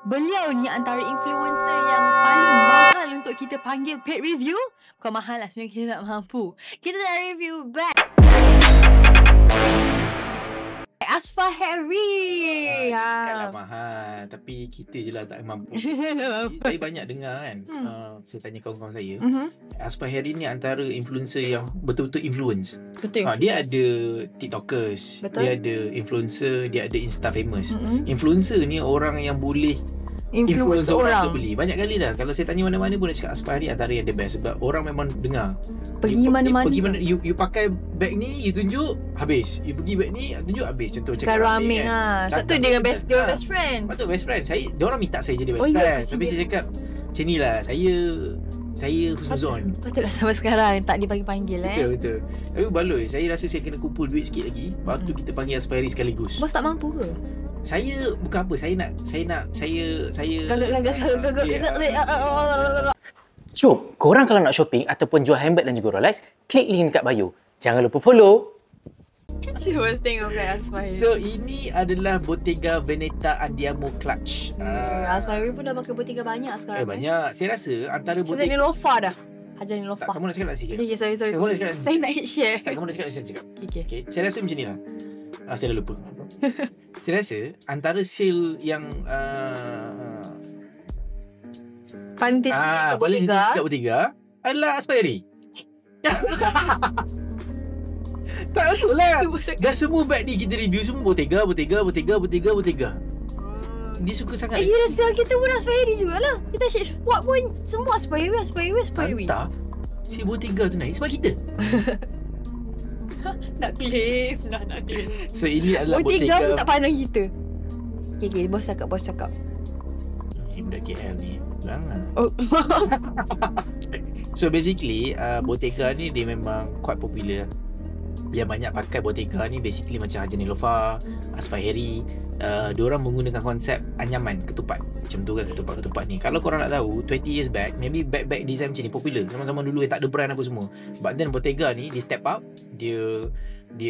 Beliau ni antara influencer yang paling mahal untuk kita panggil paid review. Bukan mahal lah, sebenarnya kita tak mampu. Kita nak review bag Asfar Harry. Bukanlah mahal, tapi kita je lah tak mampu. Saya banyak dengar kan, saya tanya kawan-kawan saya, Asfar Harry ni antara influencer yang betul-betul influence. Betul. Dia ada TikTokers, Betul. dia ada influencer, dia ada Insta famous. Influencer ni orang yang boleh influence orang untuk beli. Banyak kali dah kalau saya tanya mana-mana pun nak cakap Asfar Harry antara yang the best. Sebab orang memang dengar. Pergi mana-mana. Pergi mana, you pakai bag ni, you tunjuk habis. You pergi bag ni, tunjuk habis. Contoh cakap Ramen kan. Satu dia dengan best friend. Patut best friend. Dia orang minta saya jadi best friend. Tapi saya cakap macam ni lah, saya husnuzon. Patutlah sampai sekarang tak dipanggil-panggil Betul. Tapi baloi, saya rasa saya kena kumpul duit sikit lagi. Lepas tu kita panggil Asfar Harry sekaligus. Bos tak mampu ke? Saya bukan apa, saya Jom, korang kalau nak shopping ataupun jual handbag dan juga Rolex, klik link dekat bio. Jangan lupa follow. Cuba tengok kat Asfar Harry. So ini adalah Bottega Veneta Andiamo Clutch. Asfar Harry pun dah pakai Bottega banyak sekarang. Banyak. Saya rasa antara Bottega Bottega Nilofa dah. Hajar Nilofa. Kamu nak cakap tak sikit? Ya, sorry. Kamu nak cakap tak? Saya nak share. Kamu nak cakap tak? Saya cakap. Okay. Saya rasa macam ni lah. Saya dah lupa. Saya rasa antara sale yang paling tinggi kat Bottega adalah Asfar Harry. Tak betul lah. Dah semua bag ni kita review semua Bottega. Dia suka sangat. You dah sale kita pun Asfar Harry jugalah. Kita share spot pun semua Asfar Harry. Entah si Bottega tu naik sebab kita. Nak claim. So ini adalah Bottega Bottega pun tak pandang kita. Okay, bos cakap. Ini budak KL ni. Jangan. Oh. So basically Bottega ni dia memang quite popular. Yang banyak pakai Bottega ni basically macam Hajar Nilofa, Asfar Harry. Diorang menggunakan konsep anyaman, ketupat. Macam tu kan ketupat-ketupat ni. Kalau korang nak tahu 20 years back, maybe bag design macam ni popular. Zaman-zaman dulu yang tak ada brand apa semua. But then Bottega ni dia step up. Dia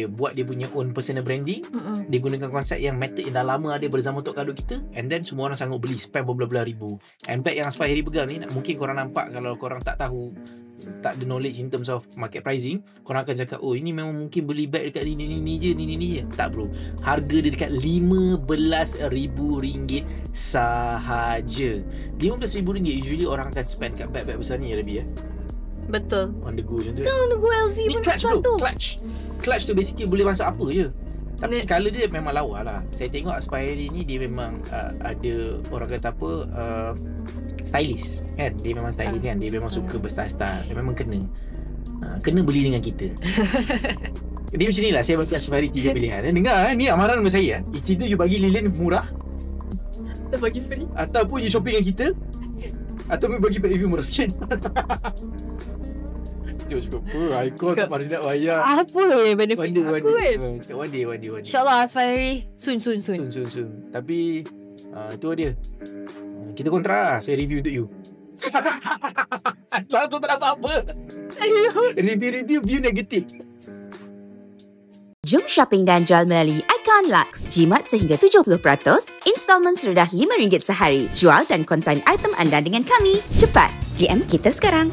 buat dia punya own personal branding. Dia gunakan konsep yang method yang dah lama ada bersama untuk kadut kita. And then semua orang sanggup beli, spend berbelah-belah ribu. And bag yang Asfar Harry pegang ni, mungkin korang nampak kalau korang tak tahu, tak ada knowledge in terms of market pricing, korang akan cakap, oh ini memang mungkin beli bag dekat ni je. Tak bro, harga dia dekat RM15,000 sahaja. RM15,000 usually orang akan spend kat bag-bag besar ni lebih Betul. on the go macam tu. Kan on the go LV Ni pun clutch bro, satu. clutch tu basically boleh masuk apa je. Tapi colour dia memang lawa lah. Saya tengok Asfar Harry ni dia memang ada orang kata apa, stylish kan. Dia memang stylish kan. Dia memang suka berstyle-style. Dia memang kena beli dengan kita. Dia macam ni lah. Saya bagi Asfar Harry 3 pilihan. Dengar ni amaran dengan saya. It's either you bagi lilin murah, Kita bagi free. ataupun you shopping dengan kita, ataupun bagi paid review murah sikit. Cukup icon tak pada nak bayar. Apa benefit aku kan? Cakap one day. InsyaAllah Asfar Harry Soon. Tapi itu dia. Kita kontra lah. Saya review untuk you. Langsung tak dapat apa. Review view negatif. Jom shopping dan jual melalui Icon Lux. Jimat sehingga 70%, installment serendah RM5 sehari. Jual dan konsign item anda dengan kami. Cepat, DM kita sekarang.